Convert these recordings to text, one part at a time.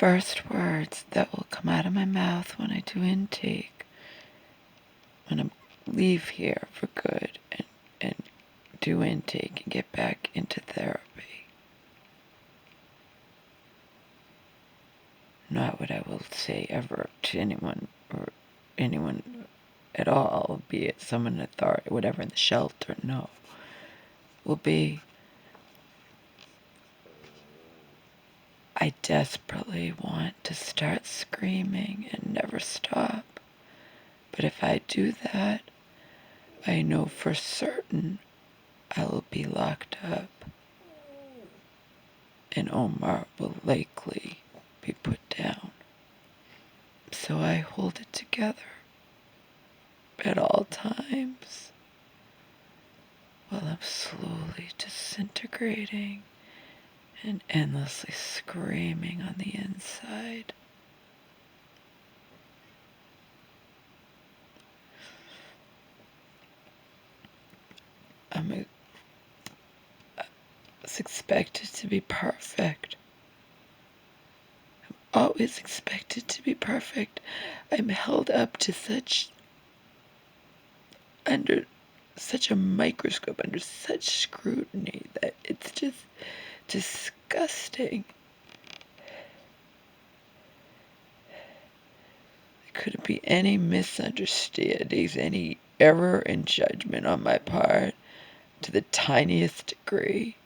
first words that will come out of my mouth when I do intake, when I leave here for good and do intake and get back into therapy. Not what I will say ever to anyone or anyone at all, be it someone in authority, whatever, in the shelter, no. Will be, I desperately want to start screaming and never stop. But if I do that, I know for certain I will be locked up. And Omar will likely be put down. So I hold it together at all times while I'm slowly disintegrating and endlessly screaming on the inside. I was expected to be perfect. I'm always expected to be perfect. I'm held up to under such a microscope, under such scrutiny that it's just disgusting. Could it be any misunderstandings, any error in judgment on my part to the tiniest degree?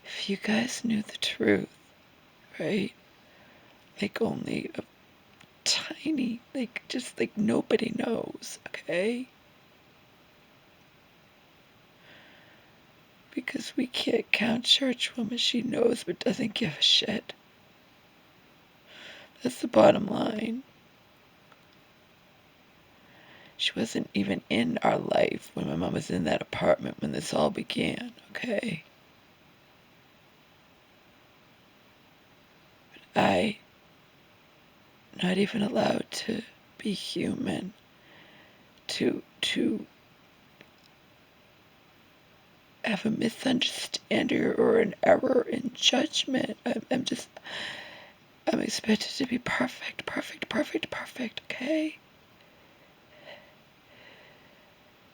If you guys knew the truth, right? Like only a tiny, just like nobody knows, okay? Because we can't count Churchwoman. She knows but doesn't give a shit. That's the bottom line. She wasn't even in our life when my mom was in that apartment when this all began, okay? But I, not even allowed to be human, to have a misunderstanding or an error in judgment. I'm expected to be perfect, okay?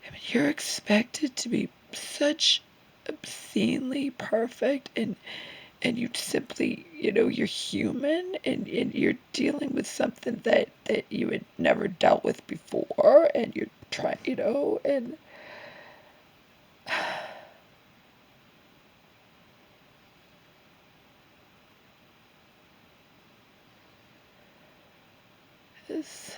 I mean, you're expected to be such obscenely perfect, and you simply, you're human, and you're dealing with something that you had never dealt with before, and you're trying, and this.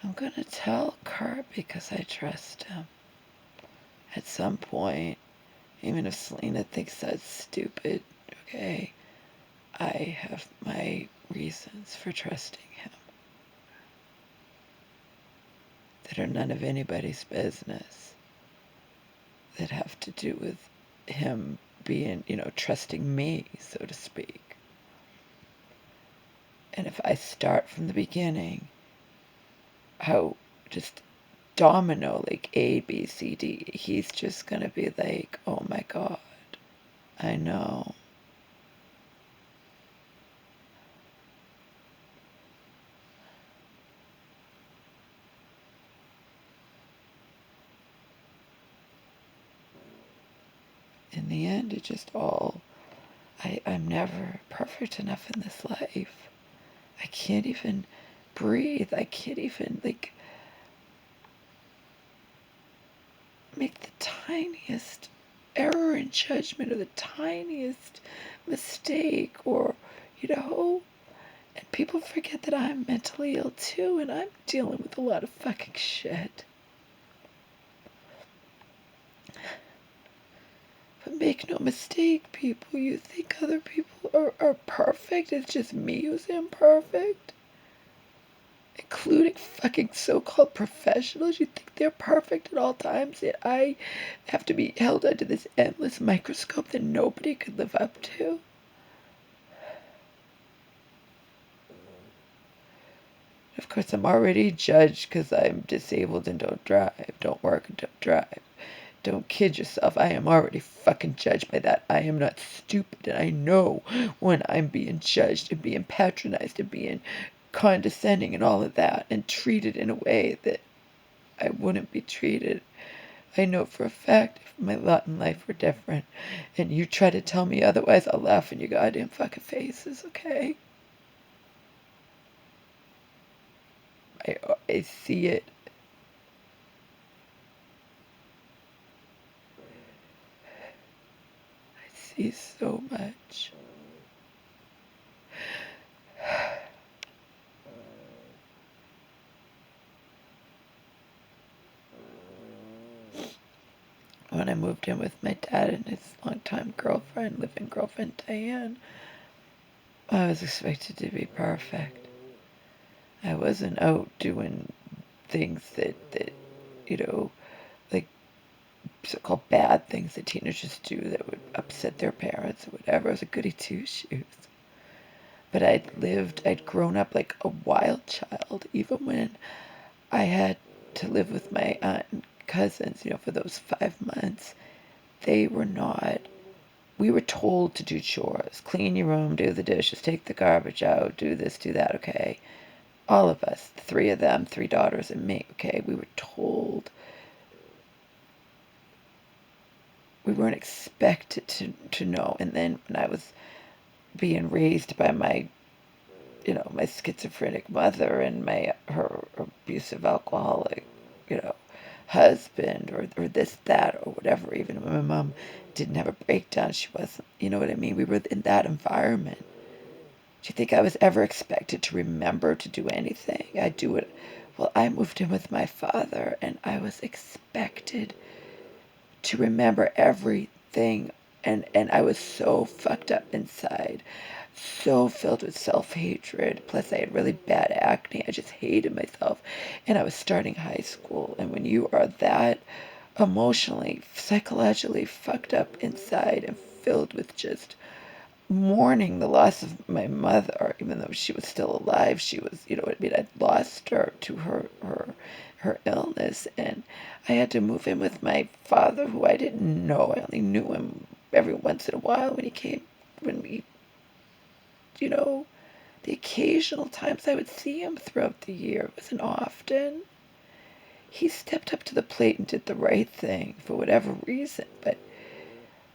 I'm gonna tell Kurt because I trust him. At some point, even if Selena thinks that's stupid, okay, I have my reasons for trusting him that are none of anybody's business, that have to do with him being, trusting me, so to speak. And if I start from the beginning, how just domino, like A, B, C, D, he's just gonna be like, oh my God, I know. In the end, it just all, I'm never perfect enough in this life. I can't even breathe. I can't even, make the tiniest error in judgment or the tiniest mistake, or, and people forget that I'm mentally ill too, and I'm dealing with a lot of fucking shit. But make no mistake, people, you think other people are perfect? It's just me who's imperfect? including fucking so-called professionals. You think they're perfect at all times, yet I have to be held under this endless microscope that nobody could live up to. Of course, I'm already judged because I'm disabled and don't drive, don't work and don't drive. Don't kid yourself. I am already fucking judged by that. I am not stupid, and I know when I'm being judged and being patronized and being condescending and all of that and treated in a way that I wouldn't be treated. I know for a fact if my lot in life were different and you try to tell me otherwise, I'll laugh in your goddamn fucking faces, okay? I see it. I see so much. When I moved in with my dad and his longtime girlfriend, living girlfriend Diane, I was expected to be perfect. I wasn't out doing things that like so-called bad things that teenagers do that would upset their parents or whatever. I was a goody two-shoes. But I'd grown up like a wild child, even when I had to live with my aunt and cousins, for those 5 months. They were not, we were told to do chores, clean your room, do the dishes, take the garbage out, do this, do that, okay? All of us, the three of them, 3 daughters and me, okay? We were told. We weren't expected to know. And then when I was being raised by my schizophrenic mother and her abusive alcoholic, husband or this, that, or whatever, even when my mom didn't have a breakdown, she wasn't, you know what I mean? We were in that environment. Do you think I was ever expected to remember to do anything? I do it. Well, I moved in with my father, and I was expected to remember everything. And I was so fucked up inside, so filled with self-hatred. Plus, I had really bad acne. I just hated myself. And I was starting high school. And when you are that emotionally, psychologically fucked up inside and filled with just mourning the loss of my mother, even though she was still alive. She was, I'd lost her to her illness, and I had to move in with my father, who I didn't know. I only knew him every once in a while when we, the occasional times I would see him throughout the year. It wasn't often. He stepped up to the plate and did the right thing for whatever reason, but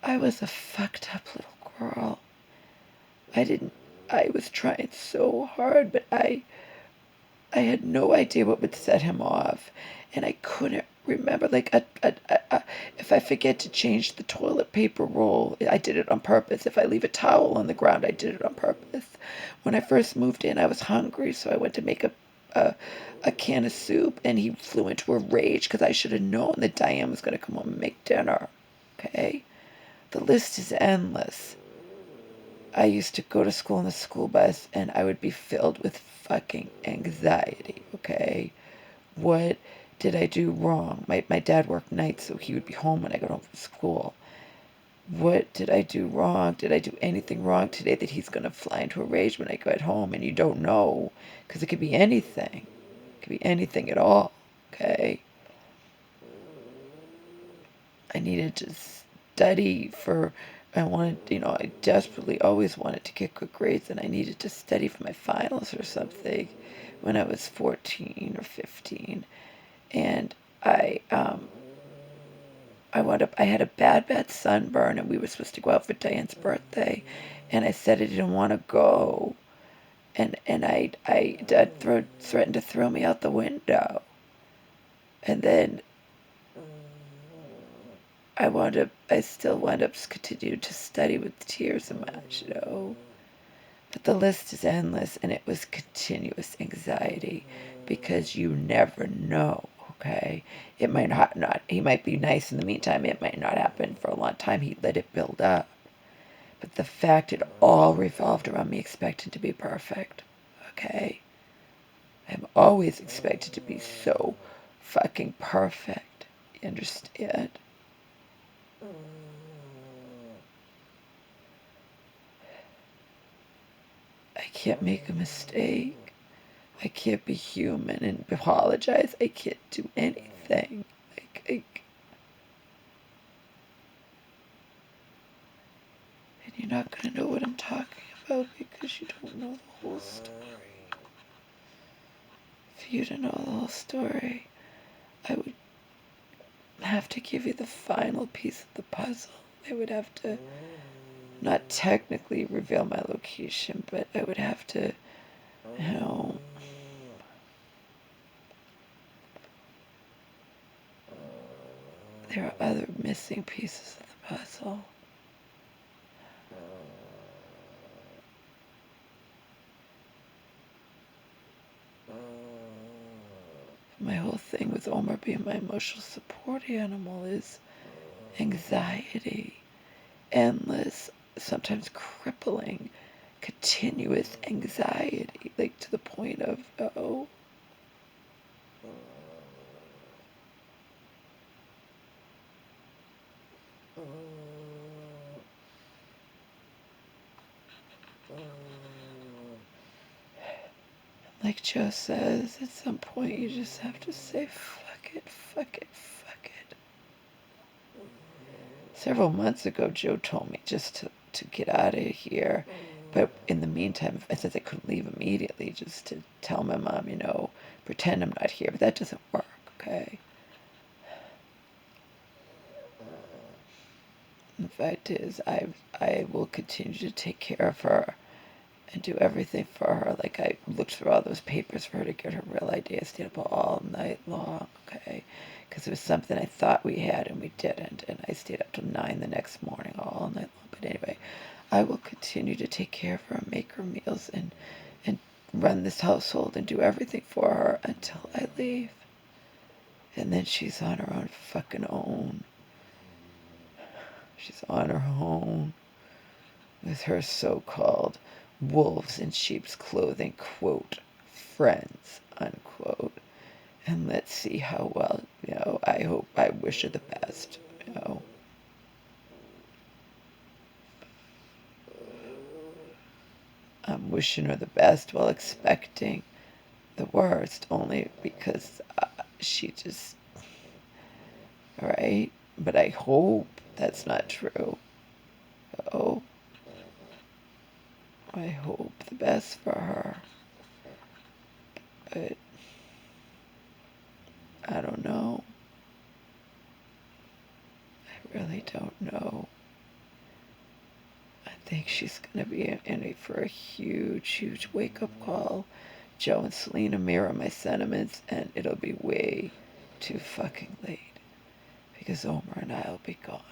I was a fucked up little girl. I was trying so hard, but I had no idea what would set him off, and I couldn't remember. Like, if I forget to change the toilet paper roll, I did it on purpose. If I leave a towel on the ground, I did it on purpose. When I first moved in, I was hungry, so I went to make a can of soup, and he flew into a rage because I should have known that Diane was going to come home and make dinner. Okay? The list is endless. I used to go to school in the school bus, and I would be filled with fucking anxiety, okay? What did I do wrong? My dad worked nights, so he would be home when I got home from school. What did I do wrong? Did I do anything wrong today that he's going to fly into a rage when I get home? And you don't know, because it could be anything. It could be anything at all, okay? I needed to study I desperately always wanted to get good grades, and I needed to study for my finals or something when I was 14 or 15. And I had a bad sunburn, and we were supposed to go out for Diane's birthday, and I said I didn't want to go. And Dad threatened to throw me out the window. And then I still wound up continuing to study with tears in my eyes. But the list is endless, and it was continuous anxiety because you never know, okay? It might not, he might be nice in the meantime. It might not happen for a long time. He let it build up. But the fact it all revolved around me expecting to be perfect, okay? I'm always expected to be so fucking perfect. You understand? I can't make a mistake. I can't be human and apologize. I can't do anything. And you're not going to know what I'm talking about because you don't know the whole story. For you to know the whole story, I would have to give you the final piece of the puzzle. I would have to not technically reveal my location, but I would have to, you know, there are other missing pieces of the puzzle. My whole thing with Omar being my emotional support animal is anxiety. Endless, sometimes crippling, continuous anxiety, like to the point of, oh, like Joe says, at some point you just have to say, fuck it, fuck it, fuck it. Several months ago, Joe told me just to get out of here. But in the meantime, I said I couldn't leave immediately, just to tell my mom, you know, pretend I'm not here. But that doesn't work, okay? The fact is, I will continue to take care of her and do everything for her. Like, I looked through all those papers for her to get her real ID. I stayed up all night long, okay? Because it was something I thought we had and we didn't. And I stayed up till 9 the next morning all night long. But anyway, I will continue to take care of her and make her meals and run this household and do everything for her until I leave. And then she's on her own fucking own. She's on her own with her so-called wolves in sheep's clothing, quote, friends, unquote. And let's see how well, you know, I wish her the best, you know. I'm wishing her the best while expecting the worst, only because she just, right? But I hope that's not true. Oh, I hope the best for her. But I don't know. I really don't know. I think she's going to be in for a huge, huge wake-up call. Joe and Selena mirror my sentiments, and it'll be way too fucking late. Because Omar and I will be gone.